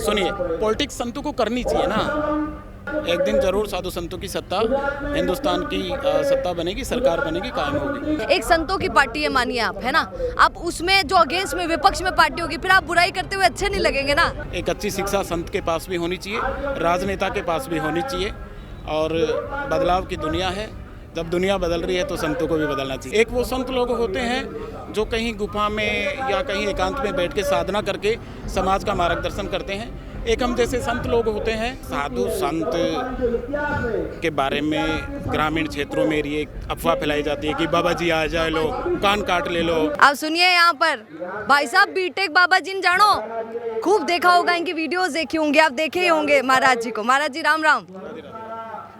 सुनिए, पॉलिटिक्स संतों को करनी चाहिए ना। एक दिन जरूर साधु संतों की सत्ता, हिंदुस्तान की सत्ता बनेगी, सरकार बनेगी, कायम होगी। एक संतों की पार्टी है मानिए आप, है ना। अब उसमें जो अगेंस्ट में विपक्ष में पार्टी होगी, फिर आप बुराई करते हुए अच्छे नहीं लगेंगे ना। एक अच्छी शिक्षा संत के पास भी होनी चाहिए, राजनेता के पास भी होनी चाहिए। और बदलाव की दुनिया है, जब दुनिया बदल रही है तो संतों को भी बदलना चाहिए। एक वो संत लोग होते हैं जो कहीं गुफा में या कहीं एकांत में बैठ के साधना करके समाज का मार्गदर्शन करते हैं। एक हम जैसे संत लोग होते हैं। साधु संत के बारे में ग्रामीण क्षेत्रों में ये अफवाह फैलाई जाती है कि बाबा जी आ जाए लो, कान काट ले लो। आप सुनिए, यहाँ पर भाई साहब बीटेक बाबा जी जानो, खूब देखा होगा, इनकी वीडियोस देखी होंगे, आप देखे ही होंगे महाराज जी को। महाराज जी राम राम।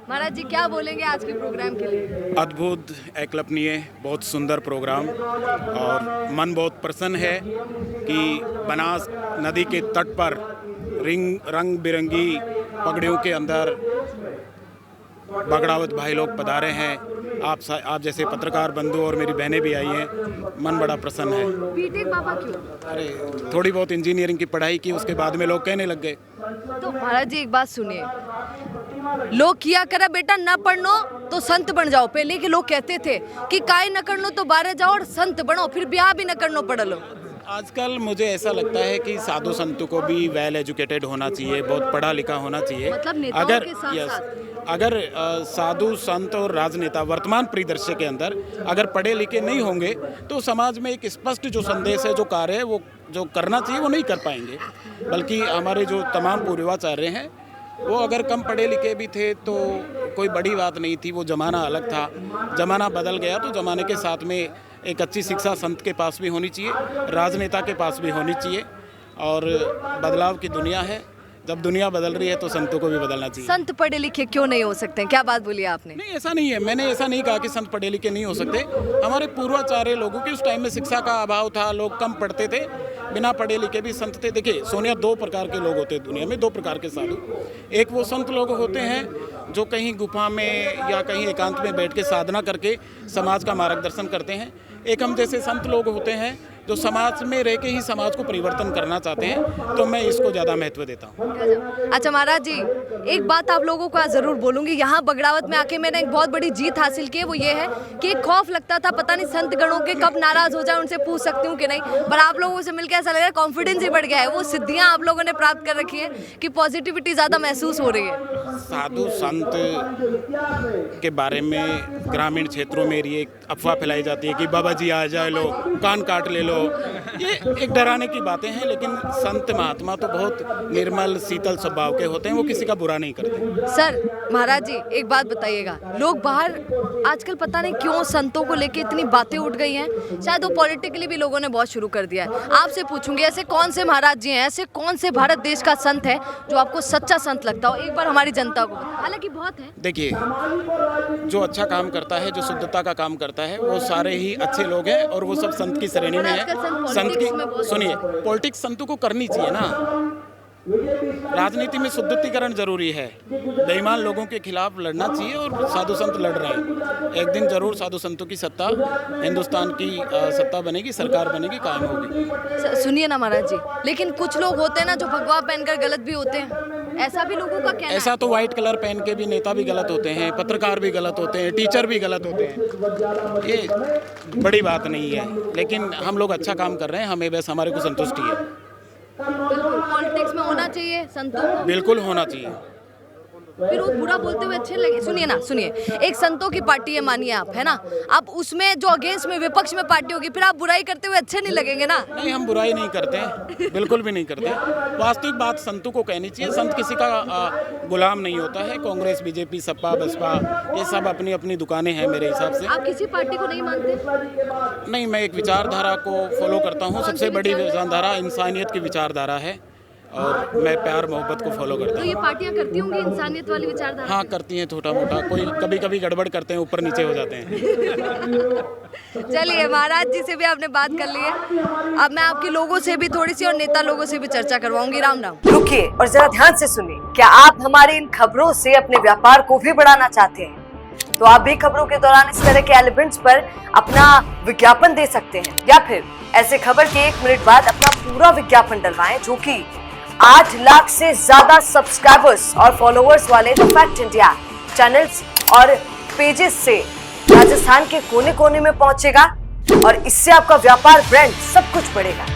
महाराज जी क्या बोलेंगे आज के प्रोग्राम के लिए? अद्भुत, अकल्पनीय, बहुत सुंदर प्रोग्राम और मन बहुत प्रसन्न है कि बनास नदी के तट पर रंग बिरंगी पगड़ियों के अंदर बगड़ावत भाई लोग पधारे हैं। आप जैसे पत्रकार बंधु और मेरी बहनें भी आई हैं, मन बड़ा प्रसन्न है। बीटेक बाबा क्यों? अरे थोड़ी बहुत इंजीनियरिंग की पढ़ाई की, उसके बाद में लोग कहने लग गए। तो महाराज जी एक बात सुनिए, लोग किया करा बेटा न पढ़नो तो संत बन जाओ। पहले के लोग कहते थे कि काय न करनो तो बाहर जाओ और संत बनो, फिर ब्याह भी न करनो पढ़ लो। आजकल मुझे ऐसा लगता है कि साधु संतों को भी वेल एजुकेटेड होना चाहिए, बहुत पढ़ा लिखा होना चाहिए। मतलब नेताओं अगर के साथ अगर साधु संत और राजनेता वर्तमान परिदृश्य के अंदर अगर पढ़े लिखे नहीं होंगे तो समाज में एक स्पष्ट जो संदेश है, जो कार्य है, वो जो करना चाहिए वो नहीं कर पाएंगे। बल्कि हमारे जो तमाम पूर्वाचार्य हैं वो अगर कम पढ़े लिखे भी थे तो कोई बड़ी बात नहीं थी, वो ज़माना अलग था। ज़माना बदल गया तो ज़माने के साथ में एक अच्छी शिक्षा संत के पास भी होनी चाहिए, राजनेता के पास भी होनी चाहिए। और बदलाव की दुनिया है, जब दुनिया बदल रही है तो संतों को भी बदलना चाहिए। संत पढ़े लिखे क्यों नहीं हो सकते हैं? क्या बात बोली आपने? नहीं, ऐसा नहीं है, मैंने ऐसा नहीं कहा कि संत पढ़े लिखे नहीं हो सकते। हमारे पूर्वाचार्य लोगों के उस टाइम में शिक्षा का अभाव था, लोग कम पढ़ते थे, बिना पढ़े लिखे भी संत थे। देखिए सोनिया, दो प्रकार के लोग होते हैं दुनिया में, दो प्रकार के साधु। एक वो संत लोग होते हैं जो कहीं गुफा में या कहीं एकांत में बैठ के साधना करके समाज का मार्गदर्शन करते हैं। एक हम जैसे संत लोग होते हैं जो समाज में रह के ही समाज को परिवर्तन करना चाहते हैं, तो मैं इसको ज़्यादा महत्व देता हूँ। अच्छा महाराज जी, एक बात आप लोगों को आज जरूर बोलूंगी। यहाँ बगड़ावत में आके मैंने एक बहुत बड़ी जीत हासिल की है, वो ये है कि एक खौफ लगता था, पता नहीं संत गणों के कब नाराज हो जाए, उनसे पूछ सकती हूँ कि नहीं, पर आप लोगों से मिलकर ऐसा लग रहा है कॉन्फिडेंस ही बढ़ गया है। वो सिद्धियाँ आप लोगों ने प्राप्त कर रखी है कि पॉजिटिविटी ज़्यादा महसूस हो रही है। साधु संत के बारे में ग्रामीण क्षेत्रों में ये अफवाह फैलाई जाती है कि बाबा जी आ जाए लो, कान काट ले लो। ये एक डराने की बातें हैं, लेकिन संत महात्मा तो बहुत निर्मल शीतल स्वभाव के होते हैं, वो किसी का बुरा नहीं करते। सर महाराज जी एक बात बताइएगा, लोग बाहर आजकल पता नहीं क्यों संतों को लेके इतनी बातें उठ गई हैं, शायद वो पॉलिटिकली भी लोगों ने बहुत शुरू कर दिया है। आपसे पूछूंगी, ऐसे कौन से महाराज जी हैं, ऐसे कौन से भारत देश का संत है जो आपको सच्चा संत लगता हो? एक बार हमारी जनता को, हालांकि बहुत है। देखिए, जो अच्छा काम करता है, जो शुद्धता का काम करता है, वो सारे ही अच्छे लोग हैं और वो सब संत की श्रेणी में है। संत की सुनिए, पॉलिटिक्स संतों को करनी चाहिए ना। राजनीति में शुद्धिकरण जरूरी है, बेईमान लोगों के खिलाफ लड़ना चाहिए और साधु संत लड़ रहे हैं। एक दिन जरूर साधु संतों की सत्ता, हिंदुस्तान की सत्ता बनेगी, सरकार बनेगी, कायम होगी। सुनिए ना महाराज जी, लेकिन कुछ लोग होते हैं ना जो भगवा पहनकर गलत भी होते हैं, ऐसा भी लोगों का कहना है। ऐसा तो व्हाइट कलर पहन के भी नेता भी गलत होते हैं, पत्रकार भी गलत होते हैं, टीचर भी गलत होते हैं। ये बड़ी बात नहीं है, लेकिन हम लोग अच्छा काम कर रहे हैं, हमें बस हमारे को संतुष्टि है। बिल्कुल पॉलिटिक्स में होना चाहिए संतों को, बिल्कुल होना चाहिए। फिर वो बुरा बोलते हुए अच्छे लगे। सुनिए ना, सुनिए, एक संतों की पार्टी है मानिए आप, है ना। अब उसमें जो अगेंस्ट में विपक्ष में पार्टी होगी, फिर आप बुराई करते हुए अच्छे नहीं लगेंगे ना। नहीं, हम बुराई नहीं करते हैं, बिल्कुल भी नहीं करते। वास्तविक बात संतों को कहनी चाहिए। संत किसी का गुलाम नहीं होता है। कांग्रेस, बीजेपी, सपा, बसपा, ये सब अपनी अपनी दुकानें हैं मेरे हिसाब से। आप किसी पार्टी को नहीं मानते? नहीं, मैं एक विचारधारा को फॉलो करता हूँ। सबसे बड़ी विचारधारा इंसानियत की विचारधारा है और मैं प्यार मोहब्बत को फॉलो करता हूँ। तो ये पार्टियां करती होंगी इंसानियत वाली विचारधारा? हाँ, करती हैं छोटा मोटा, कोई कभी कभी गड़बड़ करते हैं, ऊपर नीचे हो जाते हैं। चलिए, महाराज जी से भी आपने बात कर ली है, अब मैं आपके लोगों से भी थोड़ी सी और नेता लोगों से भी चर्चा करवाऊंगी। राम राम। रुकिए और जरा ध्यान से सुनिए। क्या आप हमारी इन खबरों से अपने व्यापार को भी बढ़ाना चाहते हैं? तो आप भी खबरों के दौरान इस तरह के एलिमेंट्स पर अपना विज्ञापन दे सकते हैं, या फिर ऐसे खबर के 1 मिनट बाद अपना पूरा विज्ञापन डलवाएं जो कि 8 लाख से ज्यादा सब्सक्राइबर्स और फॉलोअर्स वाले द फैक्ट इंडिया चैनल्स और पेजेस से राजस्थान के कोने कोने में पहुंचेगा और इससे आपका व्यापार, ब्रांड सब कुछ बढ़ेगा।